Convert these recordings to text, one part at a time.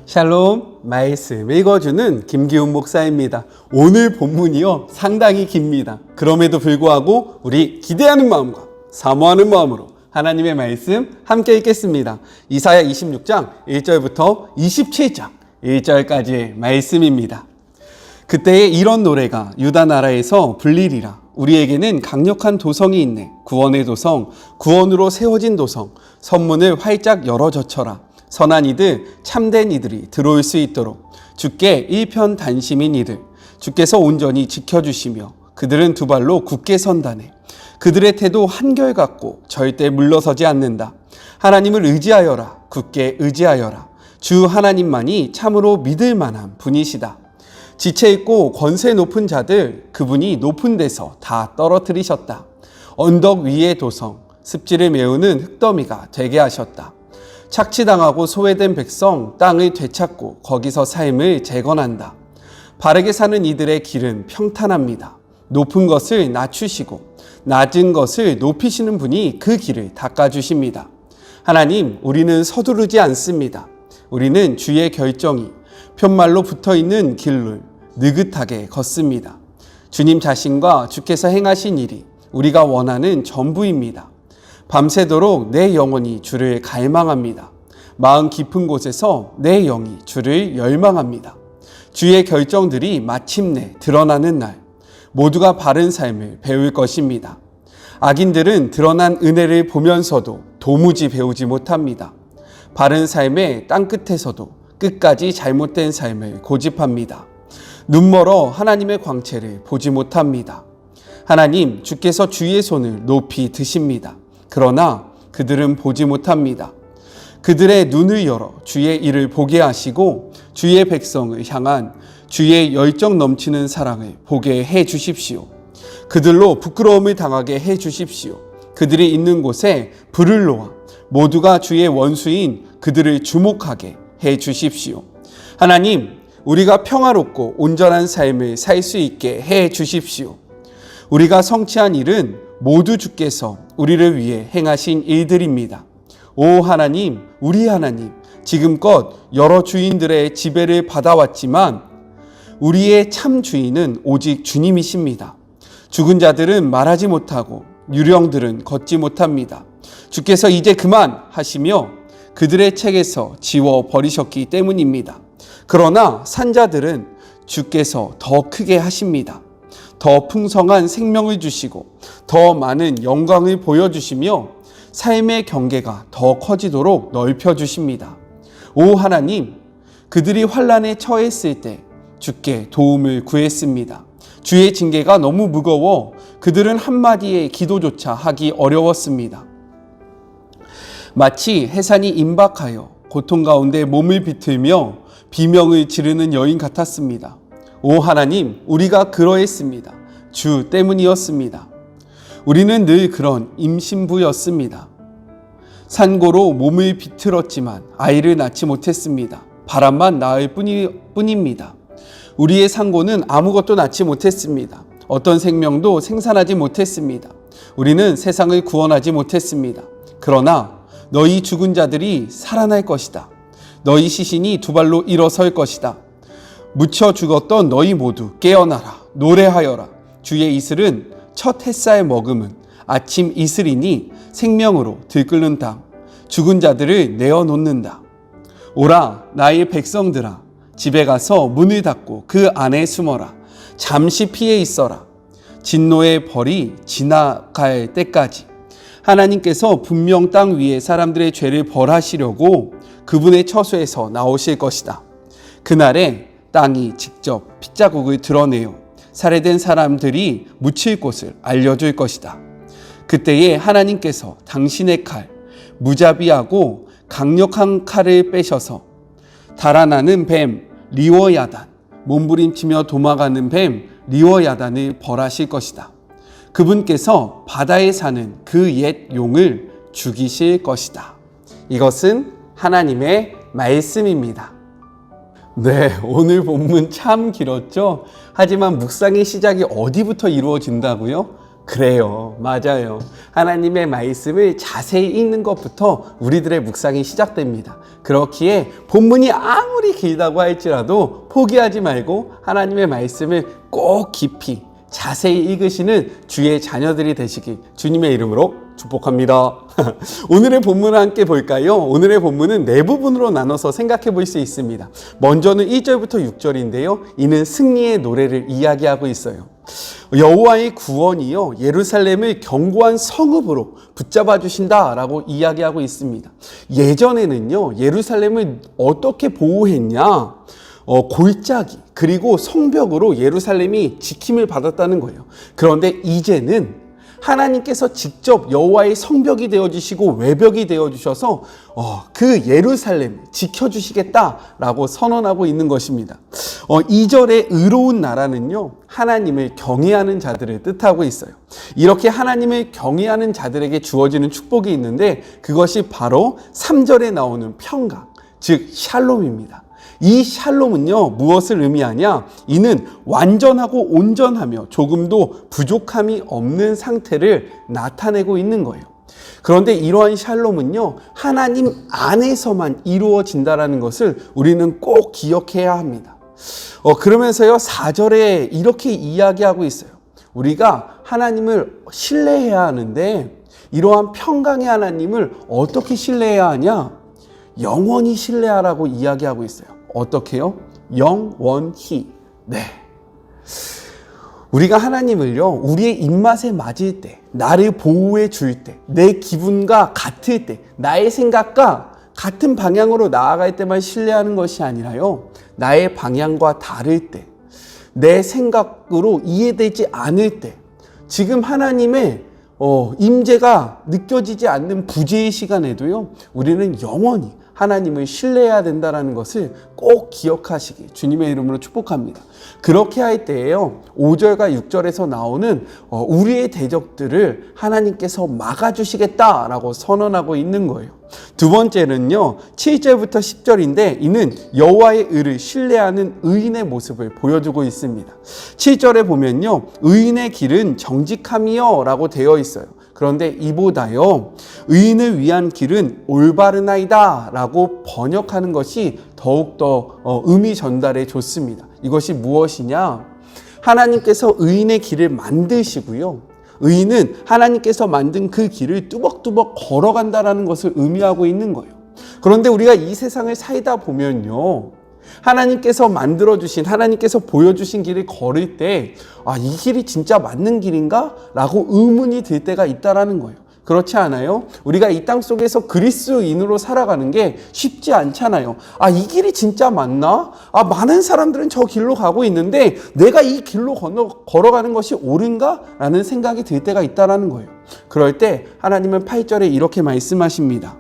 샬롬, 말씀 읽어주는 김기훈 목사입니다. 오늘 본문이요 상당히 깁니다. 그럼에도 불구하고 우리 기대하는 마음과 사모하는 마음으로 하나님의 말씀 함께 읽겠습니다. 이사야 26장 1절부터 27장 1절까지의 말씀입니다. 그때에 이런 노래가 유다 나라에서 불리리라. 우리에게는 강력한 도성이 있네. 구원의 도성, 구원으로 세워진 도성, 선문을 활짝 열어젖혀라. 선한 이들, 참된 이들이 들어올 수 있도록 주께 일편단심인 이들, 주께서 온전히 지켜주시며 그들은 두 발로 굳게 선다네. 그들의 태도 한결같고 절대 물러서지 않는다. 하나님을 의지하여라. 굳게 의지하여라. 주 하나님만이 참으로 믿을 만한 분이시다. 지체 있고 권세 높은 자들, 그분이 높은 데서 다 떨어뜨리셨다. 언덕 위의 도성, 습지를 메우는 흙더미가 되게 하셨다. 착취당하고 소외된 백성, 땅을 되찾고 거기서 삶을 재건한다. 바르게 사는 이들의 길은 평탄합니다. 높은 것을 낮추시고 낮은 것을 높이시는 분이 그 길을 닦아주십니다. 하나님, 우리는 서두르지 않습니다. 우리는 주의 결정이 편말로 붙어있는 길을 느긋하게 걷습니다. 주님 자신과 주께서 행하신 일이 우리가 원하는 전부입니다. 밤새도록 내 영혼이 주를 갈망합니다. 마음 깊은 곳에서 내 영이 주를 열망합니다. 주의 결정들이 마침내 드러나는 날, 모두가 바른 삶을 배울 것입니다. 악인들은 드러난 은혜를 보면서도 도무지 배우지 못합니다. 바른 삶의 땅끝에서도 끝까지 잘못된 삶을 고집합니다. 눈멀어 하나님의 광채를 보지 못합니다. 하나님, 주께서 주의 손을 높이 드십니다. 그러나 그들은 보지 못합니다. 그들의 눈을 열어 주의 일을 보게 하시고 주의 백성을 향한 주의 열정 넘치는 사랑을 보게 해 주십시오. 그들로 부끄러움을 당하게 해 주십시오. 그들이 있는 곳에 불을 놓아 모두가 주의 원수인 그들을 주목하게 해 주십시오. 하나님, 우리가 평화롭고 온전한 삶을 살 수 있게 해 주십시오. 우리가 성취한 일은 모두 주께서 우리를 위해 행하신 일들입니다. 오 하나님, 우리 하나님, 지금껏 여러 주인들의 지배를 받아왔지만 우리의 참 주인은 오직 주님이십니다. 죽은 자들은 말하지 못하고 유령들은 걷지 못합니다. 주께서 이제 그만 하시며 그들의 책에서 지워 버리셨기 때문입니다. 그러나 산자들은 주께서 더 크게 하십니다. 더 풍성한 생명을 주시고 더 많은 영광을 보여주시며 삶의 경계가 더 커지도록 넓혀주십니다. 오 하나님, 그들이 환난에 처했을 때 주께 도움을 구했습니다. 주의 징계가 너무 무거워 그들은 한마디의 기도조차 하기 어려웠습니다. 마치 해산이 임박하여 고통 가운데 몸을 비틀며 비명을 지르는 여인 같았습니다. 오 하나님, 우리가 그러했습니다. 주 때문이었습니다. 우리는 늘 그런 임신부였습니다. 산고로 몸을 비틀었지만 아이를 낳지 못했습니다. 바람만 낳을 뿐입니다. 우리의 상고는 아무것도 낳지 못했습니다. 어떤 생명도 생산하지 못했습니다. 우리는 세상을 구원하지 못했습니다. 그러나 너희 죽은 자들이 살아날 것이다. 너희 시신이 두 발로 일어설 것이다. 묻혀 죽었던 너희 모두 깨어나라. 노래하여라. 주의 이슬은 첫 햇살 머금은 아침 이슬이니 생명으로 들끓는다. 죽은 자들을 내어놓는다. 오라 나의 백성들아, 집에 가서 문을 닫고 그 안에 숨어라. 잠시 피해 있어라. 진노의 벌이 지나갈 때까지. 하나님께서 분명 땅 위에 사람들의 죄를 벌하시려고 그분의 처소에서 나오실 것이다. 그날에 땅이 직접 핏자국을 드러내어 살해된 사람들이 묻힐 곳을 알려줄 것이다. 그때에 하나님께서 당신의 칼, 무자비하고 강력한 칼을 빼셔서 달아나는 뱀 리워야단, 몸부림치며 도망가는 뱀 리워야단을 벌하실 것이다. 그분께서 바다에 사는 그 옛 용을 죽이실 것이다. 이것은 하나님의 말씀입니다. 네, 오늘 본문 참 길었죠? 하지만 묵상의 시작이 어디부터 이루어진다고요? 그래요. 맞아요. 하나님의 말씀을 자세히 읽는 것부터 우리들의 묵상이 시작됩니다. 그렇기에 본문이 아무리 길다고 할지라도 포기하지 말고 하나님의 말씀을 꼭 깊이 자세히 읽으시는 주의 자녀들이 되시길 주님의 이름으로 축복합니다. 오늘의 본문을 함께 볼까요? 오늘의 본문은 네 부분으로 나눠서 생각해 볼 수 있습니다. 먼저는 1절부터 6절인데요. 이는 승리의 노래를 이야기하고 있어요. 여호와의 구원이요 예루살렘을 견고한 성읍으로 붙잡아 주신다라고 이야기하고 있습니다. 예전에는요 예루살렘을 어떻게 보호했냐? 골짜기 그리고 성벽으로 예루살렘이 지킴을 받았다는 거예요. 그런데 이제는 하나님께서 직접 여호와의 성벽이 되어주시고 외벽이 되어주셔서 그 예루살렘 지켜주시겠다라고 선언하고 있는 것입니다. 2절의 의로운 나라는요 하나님을 경외하는 자들을 뜻하고 있어요. 이렇게 하나님을 경외하는 자들에게 주어지는 축복이 있는데 그것이 바로 3절에 나오는 평강, 즉 샬롬입니다. 이 샬롬은요 무엇을 의미하냐? 이는 완전하고 온전하며 조금도 부족함이 없는 상태를 나타내고 있는 거예요. 그런데 이러한 샬롬은요 하나님 안에서만 이루어진다는 것을 우리는 꼭 기억해야 합니다. 그러면서요 4절에 이렇게 이야기하고 있어요. 우리가 하나님을 신뢰해야 하는데 이러한 평강의 하나님을 어떻게 신뢰해야 하냐? 영원히 신뢰하라고 이야기하고 있어요. 어떻게요? 영원히. 네. 우리가 하나님을요, 우리의 입맛에 맞을 때, 나를 보호해 줄 때, 내 기분과 같을 때, 나의 생각과 같은 방향으로 나아갈 때만 신뢰하는 것이 아니라요, 나의 방향과 다를 때, 내 생각으로 이해되지 않을 때, 지금 하나님의 임재가 느껴지지 않는 부재의 시간에도요, 우리는 영원히 하나님을 신뢰해야 된다는 것을 꼭 기억하시기 주님의 이름으로 축복합니다. 그렇게 할 때에요 5절과 6절에서 나오는 우리의 대적들을 하나님께서 막아주시겠다라고 선언하고 있는 거예요. 두 번째는요 7절부터 10절인데 이는 여호와의 의를 신뢰하는 의인의 모습을 보여주고 있습니다. 7절에 보면요 의인의 길은 정직함이요 라고 되어 있어요. 그런데 이보다요 의인을 위한 길은 올바르나이다 라고 번역하는 것이 더욱더 의미 전달에 좋습니다. 이것이 무엇이냐? 하나님께서 의인의 길을 만드시고요 의인은 하나님께서 만든 그 길을 뚜벅뚜벅 걸어간다는 것을 의미하고 있는 거예요. 그런데 우리가 이 세상을 살다 보면요 하나님께서 만들어주신, 하나님께서 보여주신 길을 걸을 때 이 길이 진짜 맞는 길인가? 라고 의문이 들 때가 있다는 거예요. 그렇지 않아요? 우리가 이 땅 속에서 그리스도인으로 살아가는 게 쉽지 않잖아요. 이 길이 진짜 맞나? 많은 사람들은 저 길로 가고 있는데 내가 이 길로 걸어가는 것이 옳은가? 라는 생각이 들 때가 있다는 거예요. 그럴 때 하나님은 8절에 이렇게 말씀하십니다.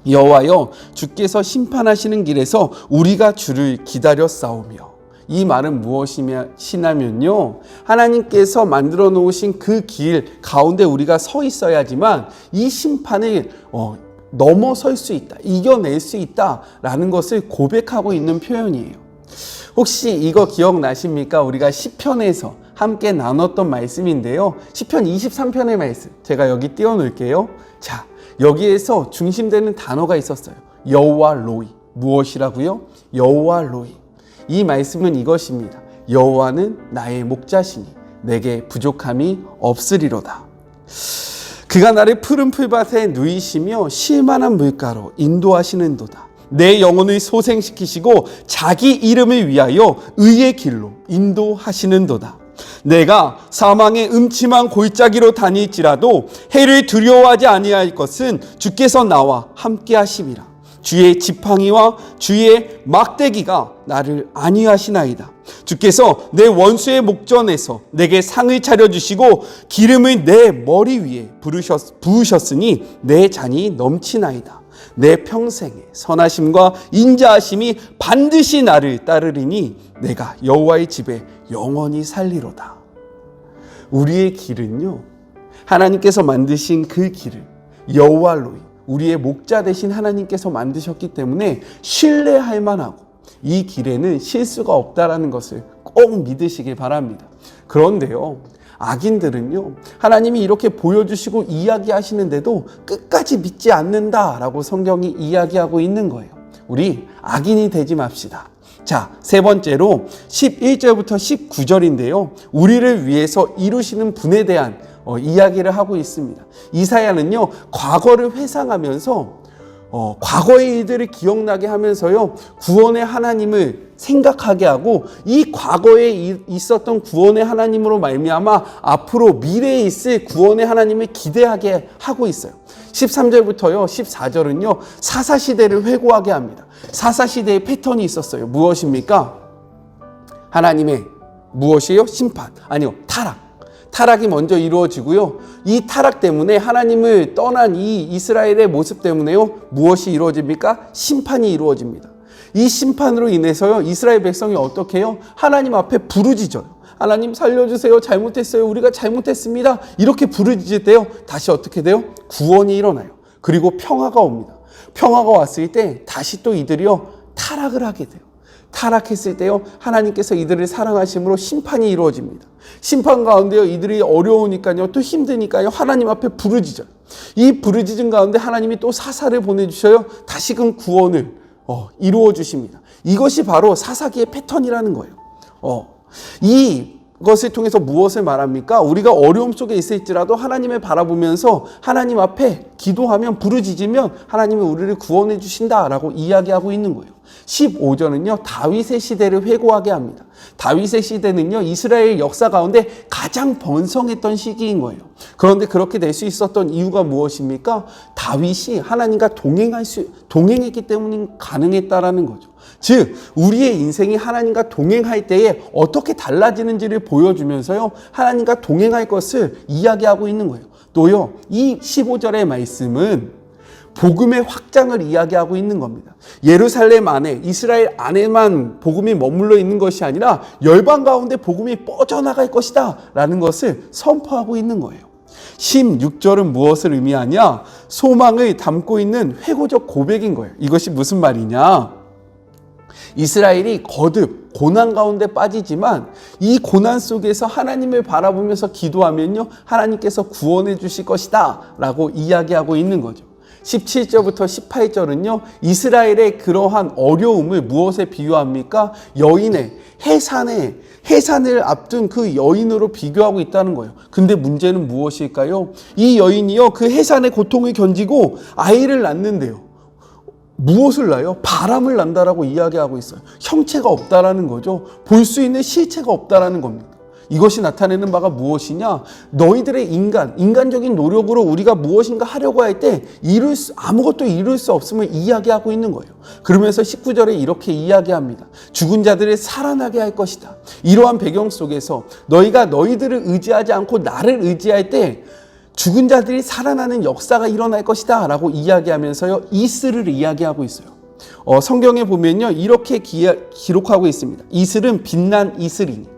여호와여 주께서 심판하시는 길에서 우리가 주를 기다려 싸우며. 이 말은 무엇이냐면요 하나님께서 만들어 놓으신 그 길 가운데 우리가 서 있어야지만 이 심판을 넘어설 수 있다, 이겨낼 수 있다라는 것을 고백하고 있는 표현이에요. 혹시 이거 기억나십니까? 우리가 시편에서 함께 나눴던 말씀인데요 시편 23편의 말씀 제가 여기 띄워놓을게요. 자, 여기에서 중심되는 단어가 있었어요. 여호와 로이. 무엇이라고요? 여호와 로이. 이 말씀은 이것입니다. 여호와는 나의 목자시니 내게 부족함이 없으리로다. 그가 나를 푸른 풀밭에 누이시며 쉴만한 물가로 인도하시는도다. 내 영혼을 소생시키시고 자기 이름을 위하여 의의 길로 인도하시는도다. 내가 사망의 음침한 골짜기로 다닐지라도 해를 두려워하지 아니할 것은 주께서 나와 함께 하심이라. 주의 지팡이와 주의 막대기가 나를 안위하시나이다. 주께서 내 원수의 목전에서 내게 상을 차려주시고 기름을 내 머리 위에 부으셨으니 내 잔이 넘치나이다. 내 평생에 선하심과 인자하심이 반드시 나를 따르리니 내가 여호와의 집에 영원히 살리로다. 우리의 길은요 하나님께서 만드신 그 길을 여호와 로이 우리의 목자 되신 하나님께서 만드셨기 때문에 신뢰할 만하고 이 길에는 실수가 없다라는 것을 꼭 믿으시길 바랍니다. 그런데요 악인들은요, 하나님이 이렇게 보여주시고 이야기하시는데도 끝까지 믿지 않는다라고 성경이 이야기하고 있는 거예요. 우리 악인이 되지 맙시다. 자, 세 번째로 11절부터 19절인데요. 우리를 위해서 이루시는 분에 대한 이야기를 하고 있습니다. 이사야는요, 과거를 회상하면서 과거의 일들을 기억나게 하면서요, 구원의 하나님을 생각하게 하고 이 과거에 있었던 구원의 하나님으로 말미암아 앞으로 미래에 있을 구원의 하나님을 기대하게 하고 있어요. 13절부터요 14절은요 사사시대를 회고하게 합니다. 사사시대의 패턴이 있었어요. 무엇입니까? 하나님의 무엇이에요? 심판. 아니요, 타락이 먼저 이루어지고요. 이 타락 때문에 하나님을 떠난 이 이스라엘의 모습 때문에요, 무엇이 이루어집니까? 심판이 이루어집니다. 이 심판으로 인해서요, 이스라엘 백성이 어떻게 해요? 하나님 앞에 부르짖어요. 하나님 살려주세요. 잘못했어요. 우리가 잘못했습니다. 이렇게 부르짖을 때요, 다시 어떻게 돼요? 구원이 일어나요. 그리고 평화가 옵니다. 평화가 왔을 때 다시 또 이들이요, 타락을 하게 돼요. 타락했을 때요, 하나님께서 이들을 사랑하심으로 심판이 이루어집니다. 심판 가운데요, 이들이 어려우니까요, 또 힘드니까요, 하나님 앞에 부르짖어요. 이 부르짖은 가운데 하나님이 또 사사를 보내주셔요. 다시금 구원을 이루어 주십니다. 이것이 바로 사사기의 패턴이라는 거예요. 이것을 통해서 무엇을 말합니까? 우리가 어려움 속에 있을지라도 하나님을 바라보면서 하나님 앞에 기도하면, 부르짖으면 하나님이 우리를 구원해 주신다라고 이야기하고 있는 거예요. 15절은요 다윗의 시대를 회고하게 합니다. 다윗의 시대는요 이스라엘 역사 가운데 가장 번성했던 시기인 거예요. 그런데 그렇게 될 수 있었던 이유가 무엇입니까? 다윗이 하나님과 동행했기 때문에 가능했다라는 거죠. 즉 우리의 인생이 하나님과 동행할 때에 어떻게 달라지는지를 보여주면서요, 하나님과 동행할 것을 이야기하고 있는 거예요. 또요, 이 15절의 말씀은 복음의 확장을 이야기하고 있는 겁니다. 예루살렘 안에, 이스라엘 안에만 복음이 머물러 있는 것이 아니라 열방 가운데 복음이 뻗어나갈 것이다 라는 것을 선포하고 있는 거예요. 16절은 무엇을 의미하냐? 소망을 담고 있는 회고적 고백인 거예요. 이것이 무슨 말이냐? 이스라엘이 거듭 고난 가운데 빠지지만 이 고난 속에서 하나님을 바라보면서 기도하면요, 하나님께서 구원해 주실 것이다 라고 이야기하고 있는 거죠. 17절부터 18절은요 이스라엘의 그러한 어려움을 무엇에 비유합니까? 여인의 해산을 앞둔 그 여인으로 비교하고 있다는 거예요. 근데 문제는 무엇일까요? 이 여인이요 그 해산의 고통을 견디고 아이를 낳는데요, 무엇을 낳아요? 바람을 난다라고 이야기하고 있어요. 형체가 없다라는 거죠. 볼 수 있는 실체가 없다라는 겁니다. 이것이 나타내는 바가 무엇이냐? 너희들의 인간적인 노력으로 우리가 무엇인가 하려고 할 때 아무것도 이룰 수 없음을 이야기하고 있는 거예요. 그러면서 19절에 이렇게 이야기합니다. 죽은 자들을 살아나게 할 것이다. 이러한 배경 속에서 너희가 너희들을 의지하지 않고 나를 의지할 때 죽은 자들이 살아나는 역사가 일어날 것이다 라고 이야기하면서요, 이슬을 이야기하고 있어요. 성경에 보면요 이렇게 기록하고 있습니다. 이슬은 빛난 이슬이니.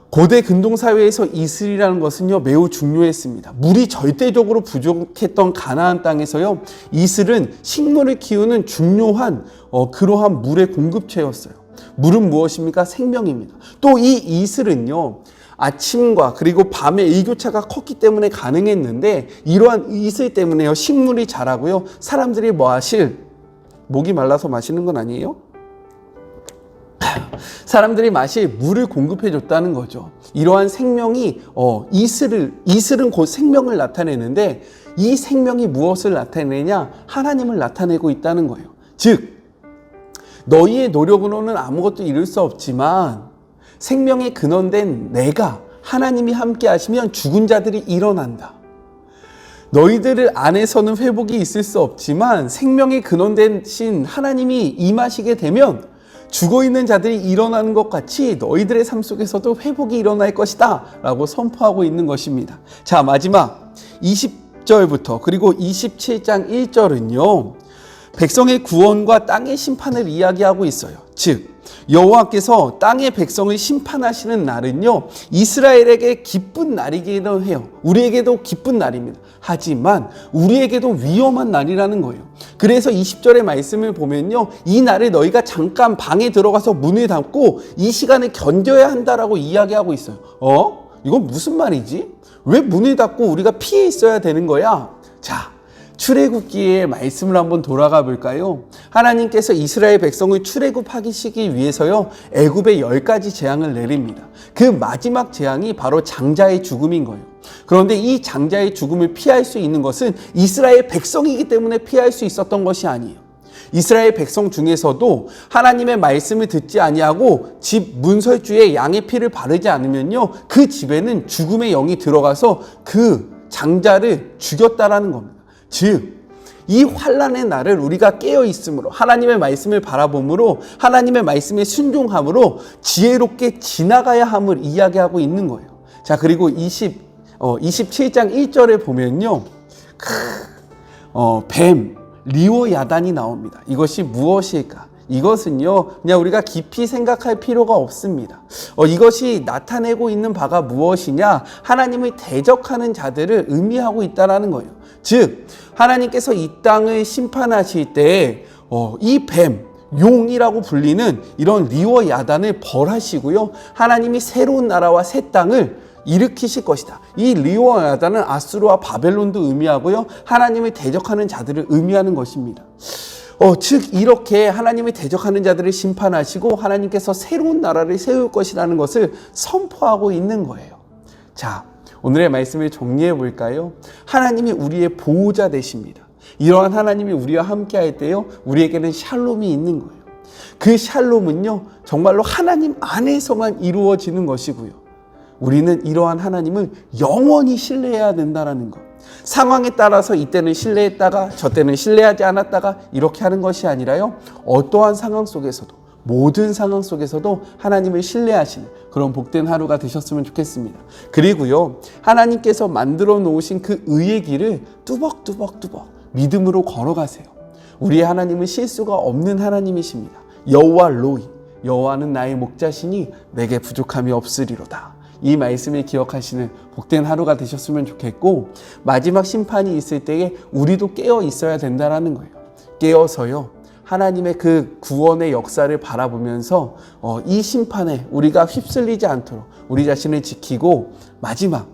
고대 근동사회에서 이슬이라는 것은요 매우 중요했습니다. 물이 절대적으로 부족했던 가나안 땅에서요, 이슬은 식물을 키우는 중요한 그러한 물의 공급처였어요. 물은 무엇입니까? 생명입니다. 또 이 이슬은요 아침과 그리고 밤에 일교차가 컸기 때문에 가능했는데, 이러한 이슬 때문에요 식물이 자라고요, 사람들이 목이 말라서 마시는 건 아니에요? 사람들이 마실 물을 공급해 줬다는 거죠. 이러한 생명이 이슬은 곧 생명을 나타내는데, 이 생명이 무엇을 나타내냐? 하나님을 나타내고 있다는 거예요. 즉 너희의 노력으로는 아무것도 이룰 수 없지만 생명의 근원된 내가, 하나님이 함께 하시면 죽은 자들이 일어난다. 너희들 안에서는 회복이 있을 수 없지만 생명의 근원된 신 하나님이 임하시게 되면 죽어있는 자들이 일어나는 것 같이 너희들의 삶 속에서도 회복이 일어날 것이다 라고 선포하고 있는 것입니다. 자, 마지막 20절부터 그리고 27장 1절은요 백성의 구원과 땅의 심판을 이야기하고 있어요. 즉 여호와께서 땅의 백성을 심판하시는 날은요 이스라엘에게 기쁜 날이기도 해요. 우리에게도 기쁜 날입니다. 하지만 우리에게도 위험한 날이라는 거예요. 그래서 20절의 말씀을 보면요, 이 날에 너희가 잠깐 방에 들어가서 문을 닫고 이 시간을 견뎌야 한다라고 이야기하고 있어요. 이건 무슨 말이지? 왜 문을 닫고 우리가 피해 있어야 되는 거야? 자, 출애굽기의 말씀을 한번 돌아가 볼까요? 하나님께서 이스라엘 백성을 출애굽하시기 위해서요, 애굽에 10가지 재앙을 내립니다. 그 마지막 재앙이 바로 장자의 죽음인 거예요. 그런데 이 장자의 죽음을 피할 수 있는 것은 이스라엘 백성이기 때문에 피할 수 있었던 것이 아니에요. 이스라엘 백성 중에서도 하나님의 말씀을 듣지 아니하고 집 문설주에 양의 피를 바르지 않으면요, 그 집에는 죽음의 영이 들어가서 그 장자를 죽였다라는 겁니다. 즉, 이 환난의 날을 우리가 깨어 있음으로, 하나님의 말씀을 바라봄으로, 하나님의 말씀에 순종함으로 지혜롭게 지나가야 함을 이야기하고 있는 거예요. 자, 그리고 27장 1절에 보면요, 뱀, 리오야단이 나옵니다. 이것이 무엇일까? 이것은요, 그냥 우리가 깊이 생각할 필요가 없습니다. 이것이 나타내고 있는 바가 무엇이냐? 하나님을 대적하는 자들을 의미하고 있다는 거예요. 즉, 하나님께서 이 땅을 심판하실 때 이 뱀, 용이라고 불리는 이런 리오야단을 벌하시고요, 하나님이 새로운 나라와 새 땅을 일으키실 것이다. 이 리오야단은 아수르와 바벨론도 의미하고요, 하나님을 대적하는 자들을 의미하는 것입니다. 즉 이렇게 하나님을 대적하는 자들을 심판하시고 하나님께서 새로운 나라를 세울 것이라는 것을 선포하고 있는 거예요. 자, 오늘의 말씀을 정리해 볼까요? 하나님이 우리의 보호자 되십니다. 이러한 하나님이 우리와 함께 할 때요, 우리에게는 샬롬이 있는 거예요. 그 샬롬은요, 정말로 하나님 안에서만 이루어지는 것이고요, 우리는 이러한 하나님을 영원히 신뢰해야 된다는 것. 상황에 따라서 이때는 신뢰했다가 저때는 신뢰하지 않았다가 이렇게 하는 것이 아니라요, 어떠한 상황 속에서도, 모든 상황 속에서도 하나님을 신뢰하시는 그런 복된 하루가 되셨으면 좋겠습니다. 그리고요, 하나님께서 만들어 놓으신 그 의의 길을 뚜벅뚜벅 믿음으로 걸어가세요. 우리의 하나님은 실수가 없는 하나님이십니다. 여호와 로이, 여호와는 나의 목자시니 내게 부족함이 없으리로다. 이 말씀을 기억하시는 복된 하루가 되셨으면 좋겠고, 마지막 심판이 있을 때에 우리도 깨어 있어야 된다는 거예요. 깨어서요, 하나님의 그 구원의 역사를 바라보면서 이 심판에 우리가 휩쓸리지 않도록 우리 자신을 지키고, 마지막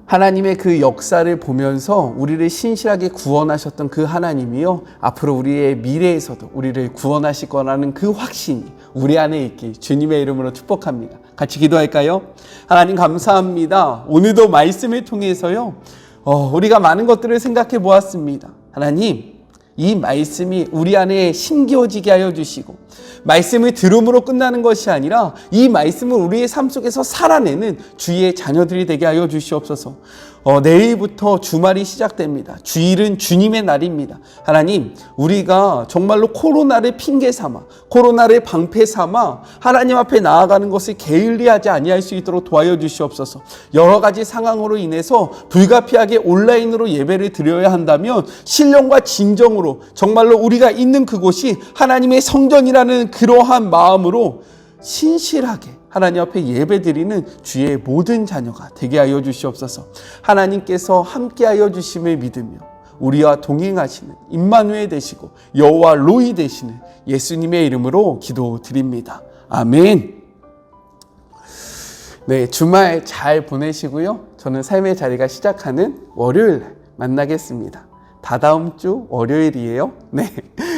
하나님의 그 역사를 보면서 우리를 신실하게 구원하셨던 그 하나님이요, 앞으로 우리의 미래에서도 우리를 구원하실 거라는 그 확신이 우리 안에 있기 주님의 이름으로 축복합니다. 같이 기도할까요? 하나님 감사합니다. 오늘도 말씀을 통해서요, 우리가 많은 것들을 생각해 보았습니다. 하나님, 이 말씀이 우리 안에 심겨지게 하여 주시고, 말씀을 들음으로 끝나는 것이 아니라 이 말씀을 우리의 삶 속에서 살아내는 주의 자녀들이 되게 하여 주시옵소서. 내일부터 주말이 시작됩니다. 주일은 주님의 날입니다. 하나님, 우리가 정말로 코로나를 핑계 삼아, 코로나를 방패 삼아 하나님 앞에 나아가는 것을 게을리하지 아니할 수 있도록 도와여 주시옵소서. 여러 가지 상황으로 인해서 불가피하게 온라인으로 예배를 드려야 한다면 신령과 진정으로 정말로 우리가 있는 그곳이 하나님의 성전이라는 그러한 마음으로 신실하게 하나님 앞에 예배드리는 주의 모든 자녀가 되게 하여 주시옵소서. 하나님께서 함께하여 주심을 믿으며 우리와 동행하시는 임마누엘 되시고 여호와 로이 되시는 예수님의 이름으로 기도드립니다. 아멘. 네, 주말 잘 보내시고요. 저는 삶의 자리가 시작하는 월요일 날 만나겠습니다. 다다음 주 월요일이에요. 네,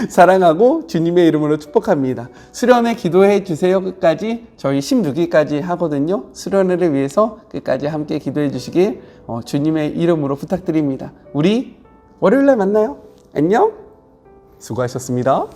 사랑하고 주님의 이름으로 축복합니다. 수련회 기도해 주세요. 끝까지 저희 16일까지 하거든요. 수련회를 위해서 끝까지 함께 기도해 주시길 주님의 이름으로 부탁드립니다. 우리 월요일날 만나요. 안녕. 수고하셨습니다.